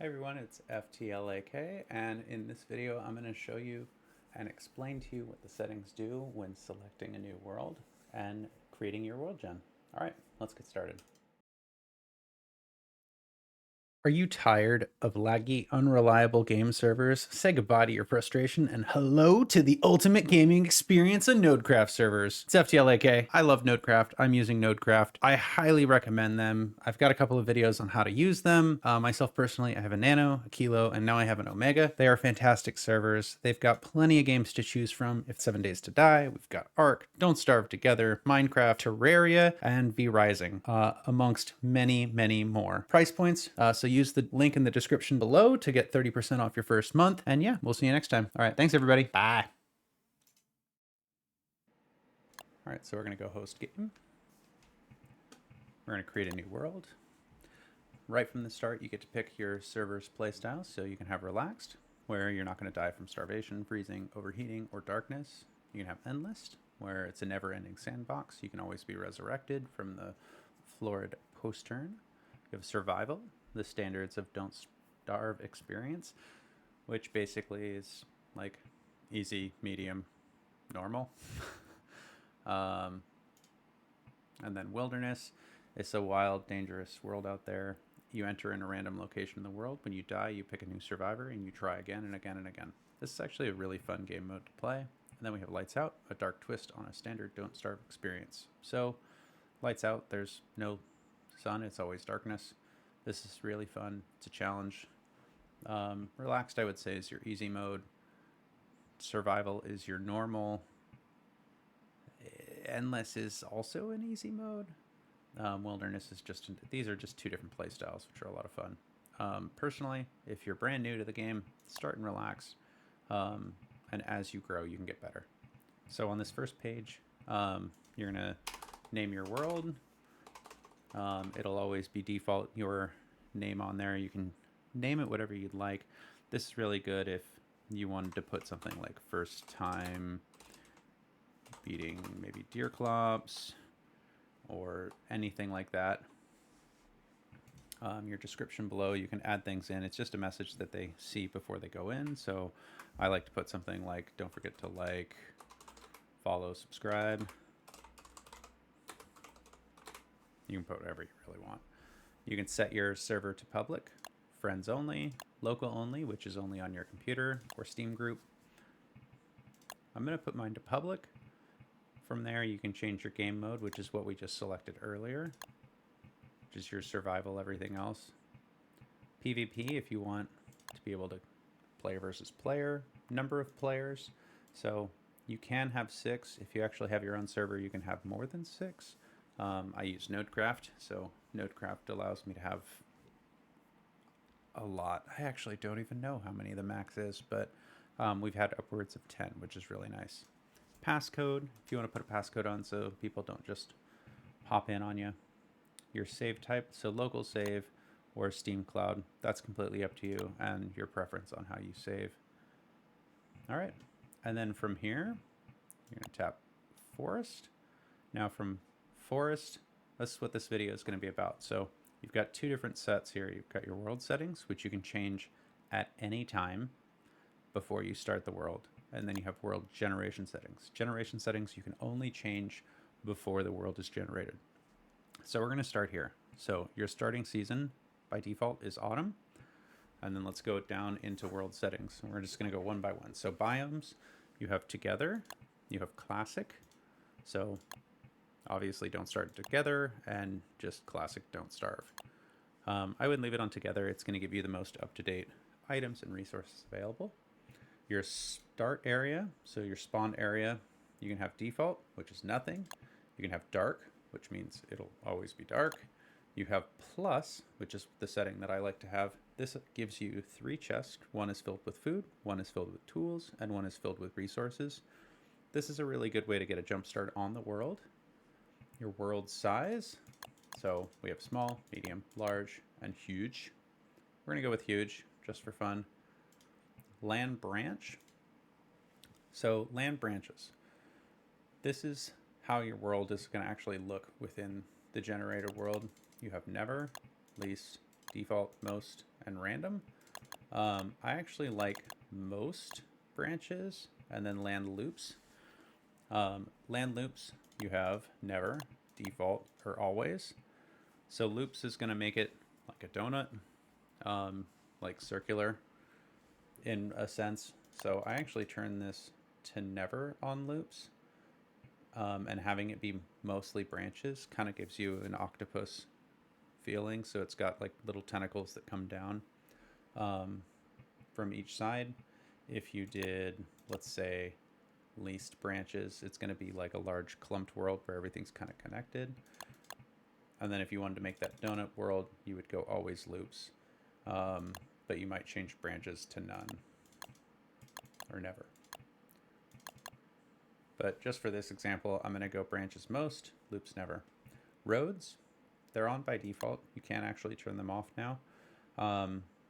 Hey everyone, it's FTLAK, and in this video I'm going to show you and explain to you what the settings do when selecting a new world and creating your world gen. Alright, let's get started. Are you tired of laggy, unreliable game servers? Say goodbye to your frustration and hello to the ultimate gaming experience of Nodcraft servers. It's FTLAK. I love Nodcraft. I'm using Nodcraft. I highly recommend them. I've got a couple of videos on how to use them. Myself personally, I have a Nano, a Kilo, and now I have an Omega. They are fantastic servers. They've got plenty of games to choose from. If 7 Days to Die, we've got Ark, Don't Starve Together, Minecraft, Terraria, and V Rising, amongst many, many more. Price points, so use the link in the description below to get 30% off your first month. And yeah, we'll see you next time. All right, thanks everybody. Bye. All right, so we're gonna go host game. We're gonna create a new world. Right from the start, you get to pick your server's playstyle, so you can have relaxed, where you're not gonna die from starvation, freezing, overheating, or darkness. You can have endless, where it's a never-ending sandbox. You can always be resurrected from the florid post-turn. You have survival, the standards of Don't Starve experience, which basically is like easy, medium, normal. And then wilderness. It's a wild, dangerous world out there. You enter in a random location in the world. When you die, you pick a new survivor and you try again and again and again. This is actually a really fun game mode to play. And then we have Lights Out, a dark twist on a standard Don't Starve experience. So, Lights Out, there's no sun, it's always darkness. This is really fun. It's a challenge. Relaxed, I would say, is your easy mode. Survival is your normal. Endless is also an easy mode. Wilderness is just, these are just two different play styles, which are a lot of fun. Personally, if you're brand new to the game, start and relax. And as you grow, you can get better. So on this first page, you're gonna name your world. It'll always be default your name on there. You can name it whatever you'd like. This is really good if you wanted to put something like first time beating maybe Deerclops or anything like that. Your description below, you can add things in. It's just a message that they see before they go in. So I like to put something like, don't forget to like, follow, subscribe. You can put whatever you really want. You can set your server to public, friends only, local only, which is only on your computer, or Steam group. I'm going to put mine to public. From there, you can change your game mode, which is what we just selected earlier, which is your survival, everything else. PvP, if you want to be able to player versus player, number of players. So you can have 6. If you actually have your own server, you can have more than 6. I use Nodcraft, so Nodcraft allows me to have a lot. I actually don't even know how many the max is, but we've had upwards of 10, which is really nice. Passcode, if you want to put a passcode on so people don't just pop in on you. Your save type, so local save or Steam Cloud, that's completely up to you and your preference on how you save. All right, and then from here, you're going to tap Forest. Now from Forest, that's what this video is going to be about. So you've got 2 different sets here. You've got your world settings, which you can change at any time before you start the world. And then you have world generation settings. Generation settings you can only change before the world is generated. So we're going to start here. So your starting season by default is autumn. And then let's go down into world settings. And we're just going to go one by one. So biomes, you have together, you have classic. So obviously don't start together, and just classic don't starve. I would leave it on together. It's going to give you the most up-to-date items and resources available. Your start area, so your spawn area, you can have default, which is nothing. You can have dark, which means it'll always be dark. You have plus, which is the setting that I like to have. This gives you 3 chests. 1 is filled with food, 1 is filled with tools, and 1 is filled with resources. This is a really good way to get a jump start on the world. Your world size, so we have small, medium, large, and huge. We're going to go with huge, just for fun. Land branch. So land branches. This is how your world is going to actually look within the generator world. You have never, least, default, most, and random. I actually like most branches and then land loops. Land loops, you have never, default, or always. So loops is going to make it like a donut, like circular in a sense. So I actually turn this to never on loops, and having it be mostly branches kind of gives you an octopus feeling. So it's got like little tentacles that come down from each side. If you did, let's say, least branches, it's going to be like a large clumped world where everything's kind of connected. And then if you wanted to make that donut world, you would go always loops, but you might change branches to none or never. But just for this example, I'm going to go branches most, loops never. Roads, they're on by default. You can't actually turn them off now.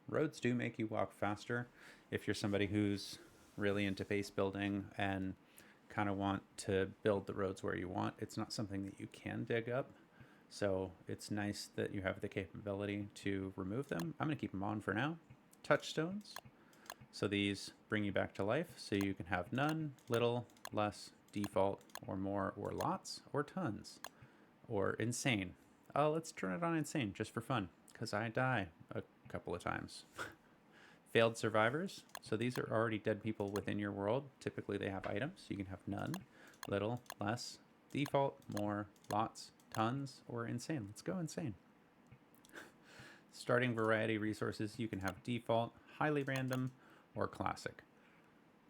Roads do make you walk faster. If you're somebody who's really into base building and kind of want to build the roads where you want, it's not something that you can dig up. So it's nice that you have the capability to remove them. I'm going to keep them on for now. Touchstones. So these bring you back to life. So you can have none, little, less, default, or more, or lots, or tons, or insane. Let's turn it on insane just for fun, because I die a couple of times. Failed survivors. So these are already dead people within your world. Typically they have items. You can have none, little, less, default, more, lots, tons, or insane. Let's go insane. Starting variety resources, you can have default, highly random, or classic.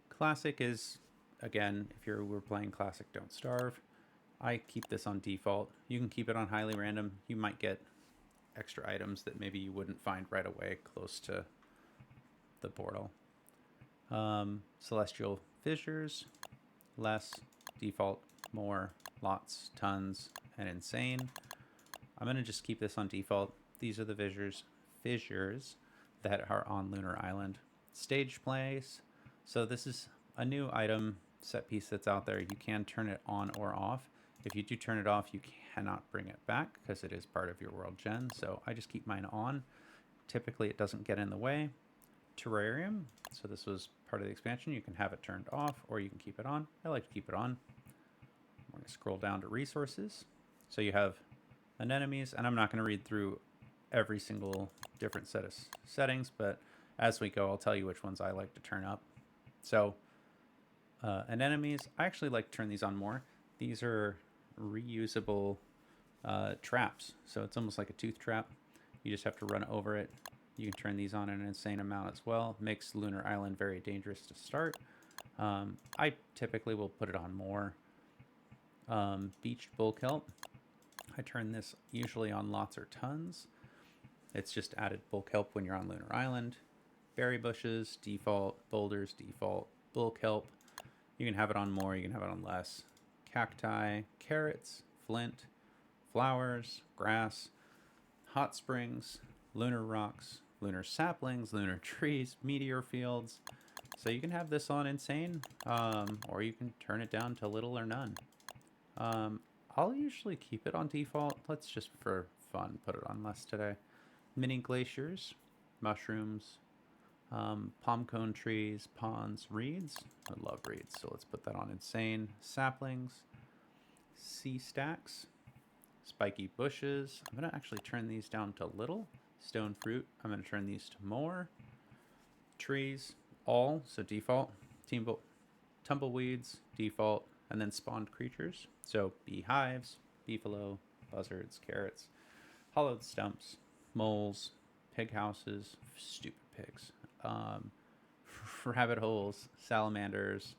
Classic is, again, if you were playing classic, don't starve. I keep this on default. You can keep it on highly random. You might get extra items that maybe you wouldn't find right away close to the portal. Celestial fissures, less, default, more, lots, tons, and insane. I'm going to just keep this on default. These are the fissures that are on Lunar Island. Stage plays. So this is a new item set piece that's out there. You can turn it on or off. If you do turn it off, you cannot bring it back because it is part of your world gen. So I just keep mine on. Typically it doesn't get in the way. Terrarium. So this was part of the expansion. You can have it turned off or you can keep it on. I like to keep it on. We're going to scroll down to resources. So you have anemones, and I'm not going to read through every single different set of settings, but as we go, I'll tell you which ones I like to turn up. So anemones, I actually like to turn these on more. These are reusable traps. So it's almost like a tooth trap. You just have to run over it. You can turn these on an insane amount as well. Makes Lunar Island very dangerous to start. I typically will put it on more. Beached bull kelp. I turn this usually on lots or tons. It's just added bull kelp when you're on Lunar Island. Berry bushes, default. Boulders, default. Bull kelp. You can have it on more, you can have it on less. Cacti, carrots, flint, flowers, grass, hot springs, lunar rocks, lunar saplings, lunar trees, meteor fields. So you can have this on insane, or you can turn it down to little or none. I'll usually keep it on default. Let's just for fun put it on less today. Mini glaciers, mushrooms, palm cone trees, ponds, reeds. I love reeds, so let's put that on insane. Saplings, sea stacks, spiky bushes. I'm going to actually turn these down to little. Stone fruit, I'm going to turn these to more. Trees, all, so default. Tumbleweeds, default. And then spawned creatures. So beehives, beefalo, buzzards, carrots, hollowed stumps, moles, pig houses, stupid pigs, rabbit holes, salamanders,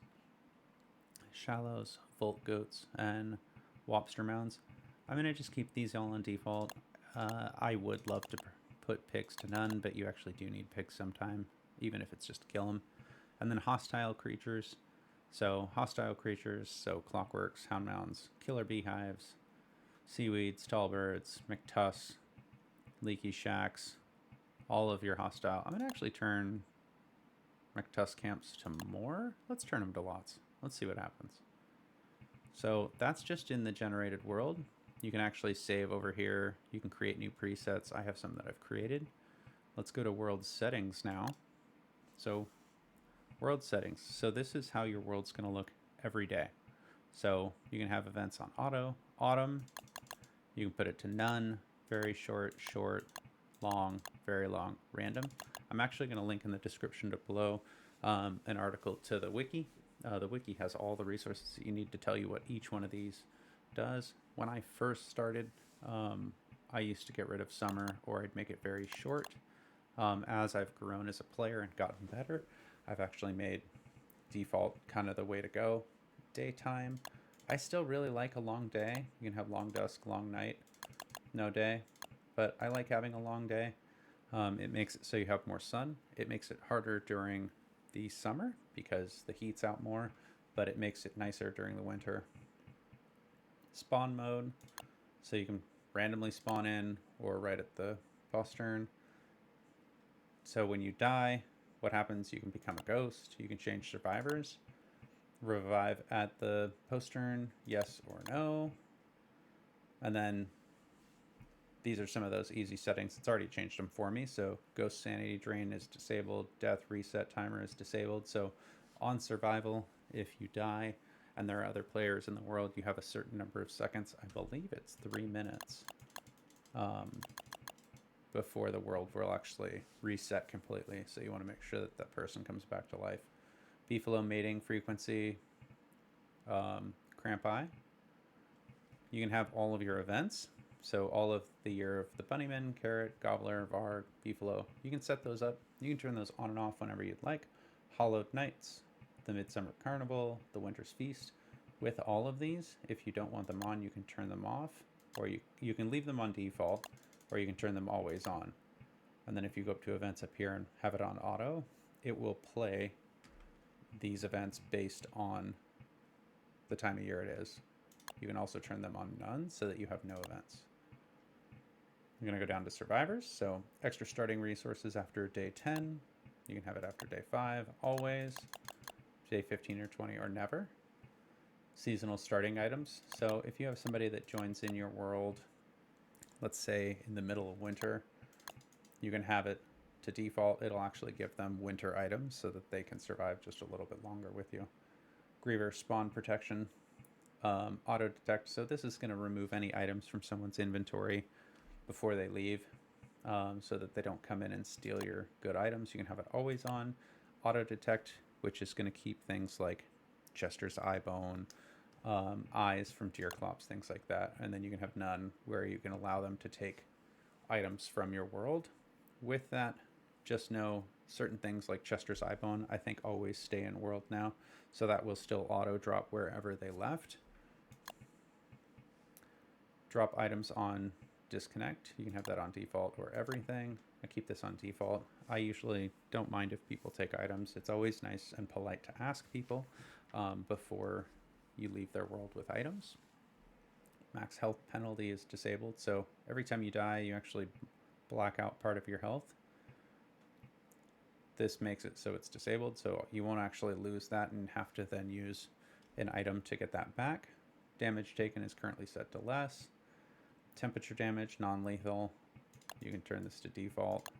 shallows, volt goats, and lobster mounds. I'm going to just keep these all on default. I would love to put pigs to none, but you actually do need pigs sometime, even if it's just to kill them. And then hostile creatures. So hostile creatures, so clockworks, hound mounds, killer beehives, seaweeds, tall birds, McTuss, leaky shacks, all of your hostile. I'm going to actually turn McTuss camps to more. Let's turn them to lots. Let's see what happens. So that's just in the generated world. You can actually save over here. You can create new presets. I have some that I've created. let's go to world settings now. So world settings. So this is how your world's going to look every day. So you can have events on auto, autumn. You can put it to none, very short, short, long, very long, random. I'm actually going to link in the description below an article to the wiki. The wiki has all the resources that you need to tell you what each one of these does. When I first started, I used to get rid of summer, or I'd make it very short. As I've grown as a player and gotten better, I've actually made default kind of the way to go. Daytime. I still really like a long day. You can have long dusk, long night, no day. But I like having a long day. It makes it so you have more sun. It makes it harder during the summer because the heat's out more, but it makes it nicer during the winter. Spawn mode. So you can randomly spawn in or right at the boss turn. So when you die, what happens? You can become a ghost. You can change survivors. Revive at the post turn, yes or no. And then these are some of those easy settings. It's already changed them for me. So ghost sanity drain is disabled. Death reset timer is disabled. So on survival, if you die and there are other players in the world, you have a certain number of seconds. I believe it's 3 minutes before the world will actually reset completely. So you want to make sure that that person comes back to life. Beefalo mating frequency, cramp eye. You can have all of your events. So all of the year of the Bunnyman, Carrot, Gobbler, Varg, Beefalo. You can set those up. You can turn those on and off whenever you'd like. Hollowed Nights, the Midsummer Carnival, the Winter's Feast. With all of these, if you don't want them on, you can turn them off. Or you can leave them on default, or you can turn them always on. And then if you go up to events up here and have it on auto, it will play these events based on the time of year it is. You can also turn them on none so that you have no events. I'm going to go down to survivors. So extra starting resources after day 10. You can have it after day 5, always. Day 15 or 20 or never. Seasonal starting items. So if you have somebody that joins in your world, let's say in the middle of winter, you can have it to default. It'll actually give them winter items so that they can survive just a little bit longer with you. Griever spawn protection, auto detect. So this is going to remove any items from someone's inventory before they leave, so that they don't come in and steal your good items. You can have it always on. Auto detect, which is going to keep things like Chester's eye bone, eyes from Deerclops, things like that. And then you can have none, where you can allow them to take items from your world. With that, just know certain things like Chester's Eyebone, I think, always stay in world now. So that will still auto drop wherever they left. Drop items on disconnect. You can have that on default or everything. I keep this on default. I usually don't mind if people take items. It's always nice and polite to ask people before you leave their world with items. Max health penalty is disabled. So every time you die, you actually black out part of your health. This makes it so it's disabled, so you won't actually lose that and have to then use an item to get that back. Damage taken is currently set to less. Temperature damage, non-lethal. You can turn this to default.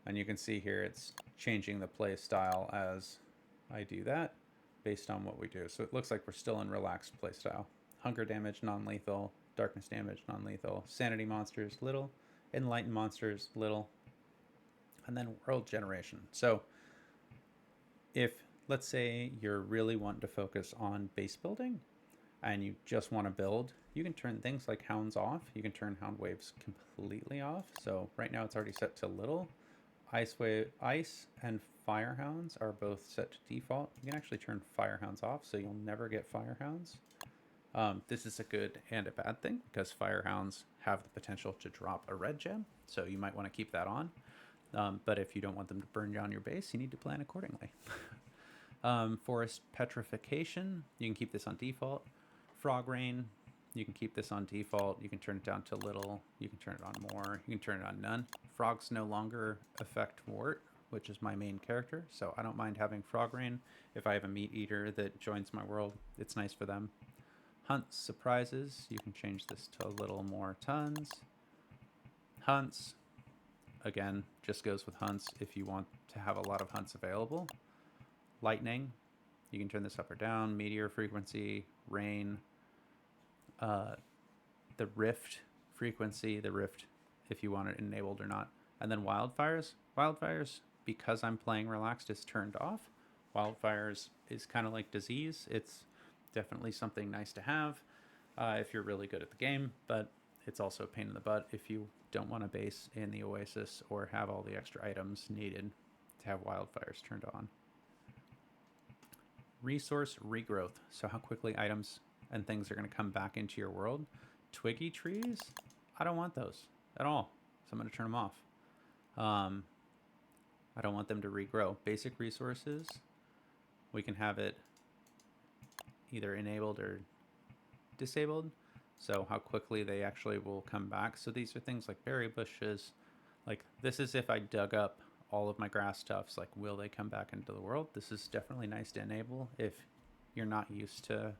And you can see here it's changing the play style as I do that based on what we do. So it looks like we're still in relaxed play style. Hunger damage, non-lethal. Darkness damage, non-lethal. Sanity monsters, little. Enlightened monsters, little. And then world generation. So if, let's say, you're really wanting to focus on base building and you just want to build, you can turn things like Hounds off. You can turn Hound Waves completely off. So right now it's already set to little. Ice and Fire Hounds are both set to default. You can actually turn Fire Hounds off, so you'll never get Fire Hounds. This is a good and a bad thing because Fire Hounds have the potential to drop a red gem, so you might want to keep that on. But if you don't want them to burn down your base, you need to plan accordingly. Forest Petrification, you can keep this on default. Frog Rain, you can keep this on default. You can turn it down to little. You can turn it on more. You can turn it on none. Frogs no longer affect Wart, which is my main character, so I don't mind having Frog Rain. If I have a meat eater that joins my world, it's nice for them. Hunts, surprises, you can change this to a little more tons. Hunts, again, just goes with hunts if you want to have a lot of hunts available. Lightning, you can turn this up or down. Meteor frequency, rain, the rift frequency, the rift if you want it enabled or not. And then wildfires. Wildfires, because I'm playing relaxed, is turned off. Wildfires is kind of like disease. It's definitely something nice to have if you're really good at the game, but it's also a pain in the butt if you don't want to base in the Oasis or have all the extra items needed to have wildfires turned on. Resource regrowth, so how quickly items and things are going to come back into your world. Twiggy trees, I don't want those at all, so I'm going to turn them off. I don't want them to regrow. Basic resources, we can have it either enabled or disabled, so how quickly they actually will come back. So these are things like berry bushes. Like this is if I dug up all of my grass tufts, like will they come back into the world? This is definitely nice to enable if you're not used to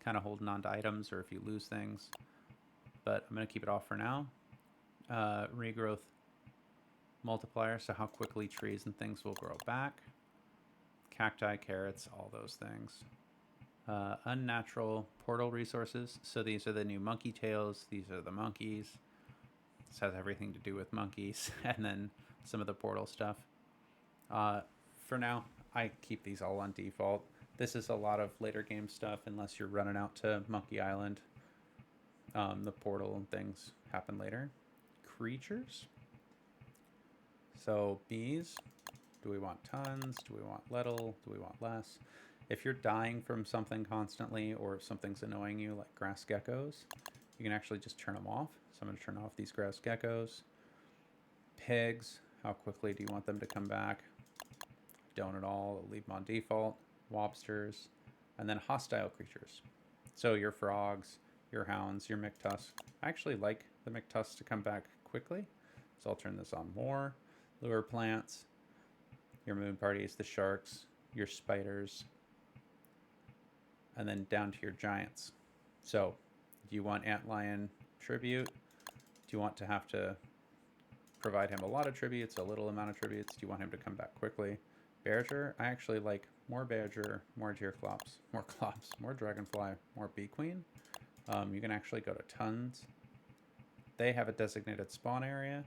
kind of holding on to items or if you lose things, but I'm going to keep it off for now. Regrowth multiplier, so how quickly trees and things will grow back. Cacti, carrots, all those things. Unnatural portal resources, so these are the new monkey tails, these are the monkeys. This has everything to do with monkeys, and then some of the portal stuff. For now, I keep these all on default. This is a lot of later game stuff unless you're running out to Monkey Island. The portal and things happen later. Creatures. So bees, do we want tons? Do we want little? Do we want less? If you're dying from something constantly or if something's annoying you like grass geckos, you can actually just turn them off. So I'm going to turn off these grass geckos. Pigs, how quickly do you want them to come back? Don't at all, leave them on default. Lobsters, and then hostile creatures. So your frogs, your hounds, your McTusk. I actually like the McTusk to come back quickly, so I'll turn this on more. Lure plants, your moon parties, the sharks, your spiders, and then down to your giants. So do you want Antlion tribute? Do you want to have to provide him a lot of tributes, a little amount of tributes? Do you want him to come back quickly? Badger, I actually like more badger, more deer clops, more dragonfly, more bee queen. You can actually go to tons. They have a designated spawn area.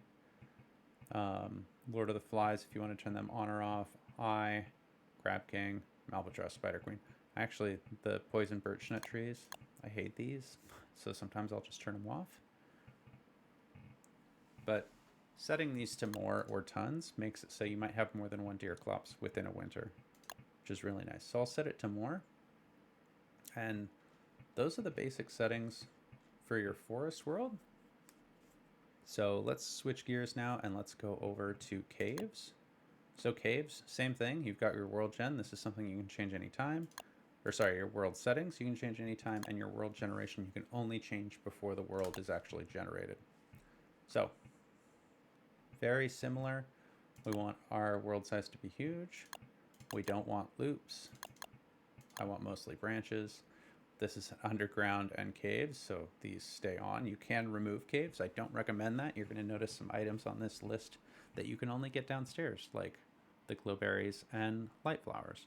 Lord of the Flies, if you want to turn them on or off. Eye, Crab King, Albatross, Spider Queen. Actually, the poison birch nut trees, I hate these, so sometimes I'll just turn them off. But setting these to more or tons makes it so you might have more than one deer clops within a winter, which is really nice. So I'll set it to more. And those are the basic settings for your forest world. So let's switch gears now and let's go over to caves. So caves, same thing. You've got your world gen. This is something you can change anytime. Or sorry, your world settings you can change anytime, and your world generation you can only change before the world is actually generated. So very similar. We want our world size to be huge. We don't want loops. I want mostly branches. This is underground and caves, so these stay on. You can remove caves. I don't recommend that. You're going to notice some items on this list that you can only get downstairs, like the glowberries and light flowers.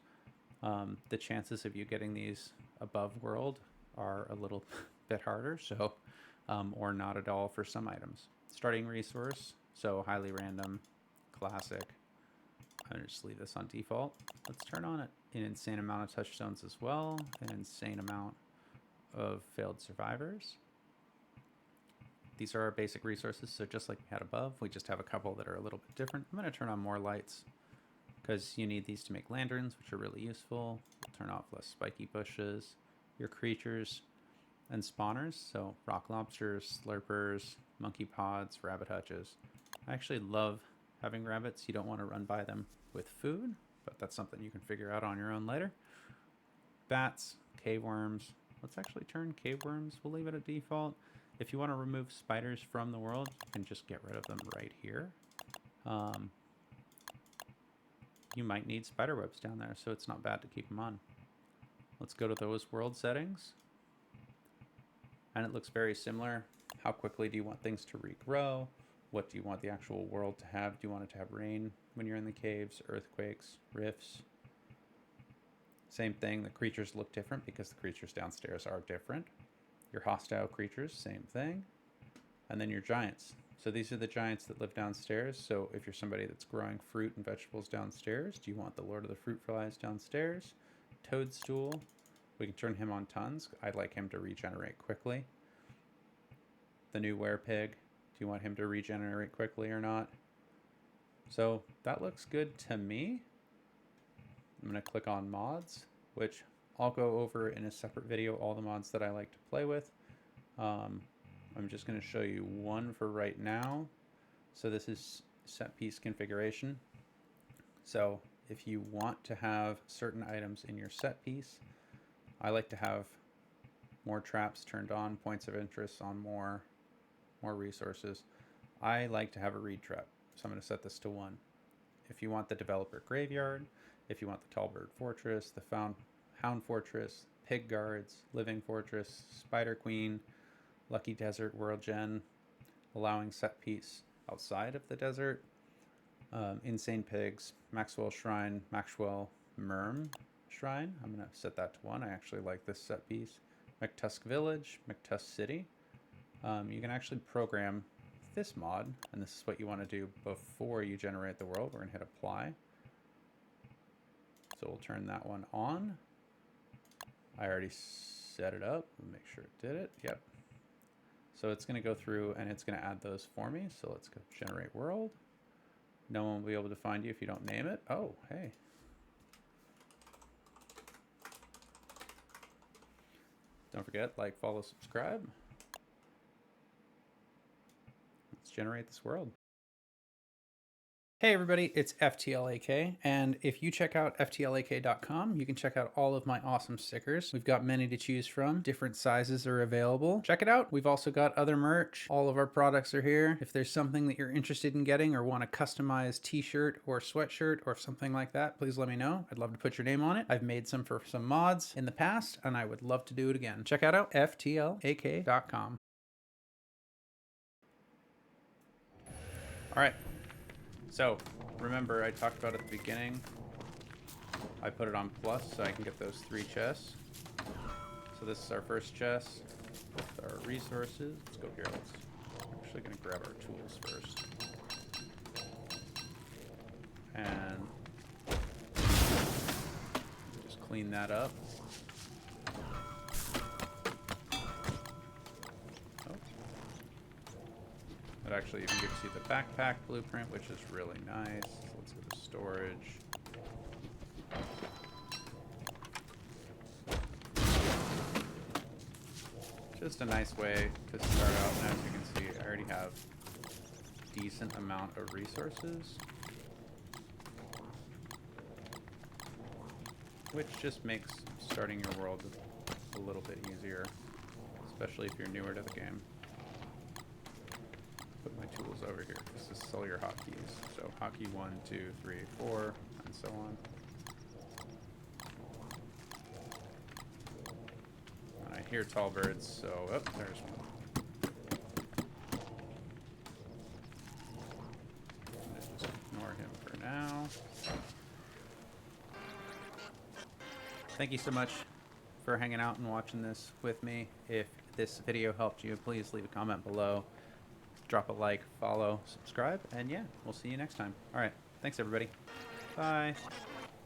The chances of you getting these above world are a little bit harder, so or not at all for some items. Starting resource, so highly random, classic. I'm going to just leave this on default. Let's turn on an insane amount of touchstones as well, an insane amount of failed survivors. These are our basic resources, so just like we had above, we just have a couple that are a little bit different. I'm going to turn on more lights because you need these to make lanterns, which are really useful. Turn off less spiky bushes. Your creatures and spawners, so rock lobsters, slurpers, monkey pods, rabbit hutches. I actually love having rabbits. You don't want to run by them with food, but that's something you can figure out on your own later. Bats, cave worms. Let's actually turn cave worms. We'll leave it at default. If you want to remove spiders from the world, you can just get rid of them right here. You might need spider webs down there, so it's not bad to keep them on. Let's go to those world settings. And it looks very similar. How quickly do you want things to regrow? what do you want the actual world to have? Do you want it to have rain when you're in the caves, earthquakes, rifts? Same thing, the creatures look different because the creatures downstairs are different. Your hostile creatures, same thing. And then your giants. So these are the giants that live downstairs. So if you're somebody that's growing fruit and vegetables downstairs, do you want the Lord of the Fruit Flies downstairs? Toadstool, we can turn him on tons. I'd like him to regenerate quickly. The new werepig, do you want him to regenerate quickly or not? So that looks good to me. I'm going to click on mods, which I'll go over in a separate video, all the mods that I like to play with. I'm just going to show you one for right now. So this is set piece configuration. So if you want to have certain items in your set piece, I like to have more traps turned on, points of interest on more resources. I like to have a reed trap, so I'm going to set this to 1. If you want the developer graveyard, if you want the Tallbird Fortress, the Hound Fortress, Pig Guards, Living Fortress, Spider Queen, Lucky Desert World Gen, allowing set piece outside of the desert, Insane Pigs, Maxwell Shrine, Maxwell Merm Shrine. I'm going to set that to 1. I actually like this set piece. McTusk Village, McTusk City. You can actually program this mod, and this is what you want to do before you generate the world. We're going to hit apply. So we'll turn that one on. I already set it up. Make sure it did it. Yep. So it's going to go through and it's going to add those for me. So let's go generate world. No one will be able to find you if you don't name it. Oh, hey. Don't forget, like, follow, subscribe. Let's generate this world. Hey everybody, it's FTLAK, and if you check out FTLAK.com, you can check out all of my awesome stickers. We've got many to choose from. Different sizes are available. Check it out. We've also got other merch. All of our products are here. If there's something that you're interested in getting or want a customized t-shirt or sweatshirt or something like that, please let me know. I'd love to put your name on it. I've made some for some mods in the past, and I would love to do it again. Check out FTLAK.com. All right. So, remember I talked about at the beginning, I put it on plus so I can get those 3 chests. So this is our first chest with our resources. Let's go here. I'm actually going to grab our tools first. And just clean that up. It actually even gives you the backpack blueprint, which is really nice. So let's go to storage. Just a nice way to start out. And as you can see, I already have a decent amount of resources, which just makes starting your world a little bit easier, especially if you're newer to the game. Put my tools over here. This is all your hotkeys. So hotkey 1, 2, 3, 4, and so on. And I hear tall birds, so oh, there's one. I'm gonna just ignore him for now. Thank you so much for hanging out and watching this with me. If this video helped you, please leave a comment below. Drop a like, follow, subscribe, and yeah, we'll see you next time. All right, thanks everybody. Bye.